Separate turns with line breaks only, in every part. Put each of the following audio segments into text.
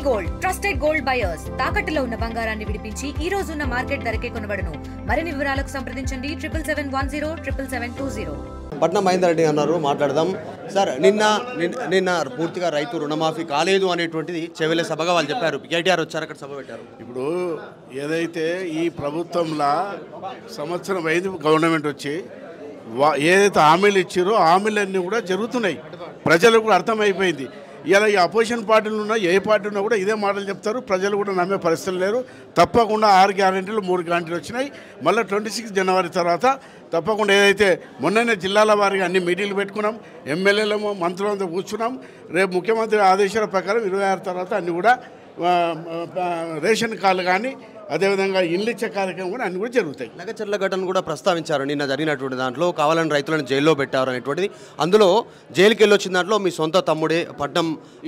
Gold trusted gold buyers తాకట్టులో ఉన్న బంగారాన్ని విడిపించి ఈ రోజు ఉన్న మార్కెట్ ధరకే కొనబడును. మరిన్ని వివరాలకు సంప్రదించండి 7710777220.
పట్నం మహేందర్ రెడ్డి అన్నారు, మాట్లాడదాం సార్. నిన్న పూర్తిగా రైతు రుణమాఫీ కాలేదు అనేటువంటిది చెవిలే సభగా వాళ్ళు చెప్పారు. కేటీఆర్ వచ్చారు, అక్కడ సభ పెట్టారు.
ఇప్పుడు ఏదైతే ఈ ప్రభుత్వంలో సంవత్సరం 5 గవర్నమెంట్ వచ్చి ఏదైతే హామీలు ఇచ్చారో హామీలన్నీ కూడా జరుగుతున్నాయి. ప్రజలకు కూడా అర్థమైపోయింది. ఇలా ఈ అపోజిషన్ పార్టీలు ఉన్నా ఏ పార్టీ ఉన్నా కూడా ఇదే మాటలు చెప్తారు. ప్రజలు కూడా నమ్మే పరిస్థితులు లేరు. తప్పకుండా 6 గ్యారెంటీలు 3 గ్యారెంటీలు వచ్చినాయి. మళ్ళీ 26 జనవరి తర్వాత తప్పకుండా ఏదైతే మొన్ననే జిల్లాల వారిగా అన్ని మీటింగ్లు పెట్టుకున్నాం, ఎమ్మెల్యేలము మంత్రులంతా కూర్చున్నాం. రేపు ముఖ్యమంత్రి ఆదేశాల ప్రకారం 26 తర్వాత అన్నీ కూడా రేషన్ కార్డులు కానీ అదేవిధంగా ఇల్లు ఇచ్చే కార్యక్రమం కూడా అన్నీ కూడా జరుగుతాయి.
లగచర్ల ఘటన కూడా ప్రస్తావించారు నిన్న జరిగినటువంటి దాంట్లో. కావాలని రైతులను జైల్లో పెట్టారు అనేటువంటిది. అందులో జైలుకి వెళ్ళి వచ్చిన దాంట్లో మీ సొంత తమ్ముడే పట్నం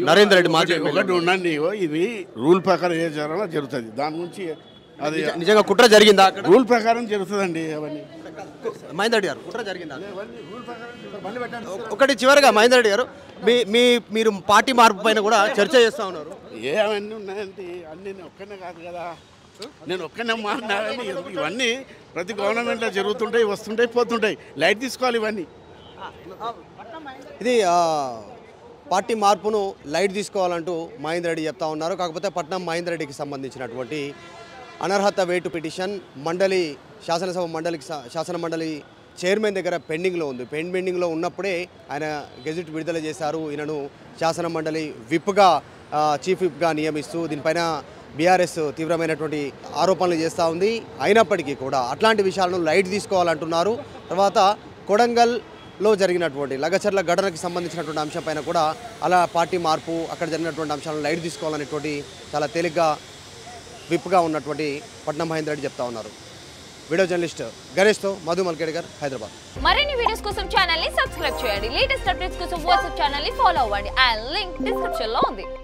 నరేందర్ రెడ్డి మాజీ
ఒకటి ఉండండి, ఇది రూల్ ప్రకారం ఏ జరగాలో జరుగుతుంది. దాని గురించి అది
నిజంగా కుట్ర జరిగిందా?
రూల్ ప్రకారం జరుగుతుందండి. అవన్నీ
మహేందర్ రెడ్డి గారు కుట్ర జరిగిందా? ఒకటి చివరిగా మహేందర్ రెడ్డి గారు, మీరు పార్టీ మార్పు పైన కూడా చర్చ చేస్తూ ఉన్నారు.
అవన్నీ ఉన్నాయండి, అన్నీ ఒక్కనే కాదు కదా, నేను ఒక్కనే మాట్లాడాలని. ఇవన్నీ ప్రతి గవర్నమెంట్లో జరుగుతుంటాయి, వస్తుంటాయి, పోతుంటాయి. లైట్ తీసుకోవాలి ఇవన్నీ.
ఇది పార్టీ మార్పును లైట్ తీసుకోవాలంటూ మహేందర్ రెడ్డి చెప్తా ఉన్నారు. కాకపోతే పట్నం మహేందర్ రెడ్డికి సంబంధించినటువంటి అనర్హత వేటు పిటిషన్ మండలి శాసన మండలి చైర్మన్ దగ్గర పెండింగ్లో ఉంది. పెండింగ్లో ఉన్నప్పుడే ఆయన గెజిట్ విడుదల చేశారు. ఈయనను శాసన మండలి విప్గా చీఫ్ విప్గా నియమిస్తూ దీనిపైన బీఆర్ఎస్ తీవ్రమైనటువంటి ఆరోపణలు చేస్తూ ఉంది. అయినప్పటికీ కూడా అట్లాంటి విషయాలను లైట్ తీసుకోవాలంటున్నారు. తర్వాత కొడంగల్లో జరిగినటువంటి లగచర్ల ఘటనకి సంబంధించినటువంటి అంశంపైన కూడా అలా పార్టీ మార్పు అక్కడ జరిగినటువంటి అంశాలను లైట్ తీసుకోవాలనేటువంటి చాలా తేలిగ్గా విప్గా ఉన్నటువంటి పట్నం మహేందర్ రెడ్డి చెప్తా ఉన్నారు. వీడియో జర్నలిస్ట్ గణేష్తో మధు మల్కేడ్కర్, హైదరాబాద్.
మరిన్ని వీడియోస్ కోసం ఛానల్ ని సబ్స్క్రైబ్ చేయండి. లేటెస్ట్ అప్డేట్స్ కోసం వాట్సాప్ ఛానల్ ని ఫాలో అవ్వండి. ఆ లింక్ డిస్క్రిప్షన్ లో ఉంది.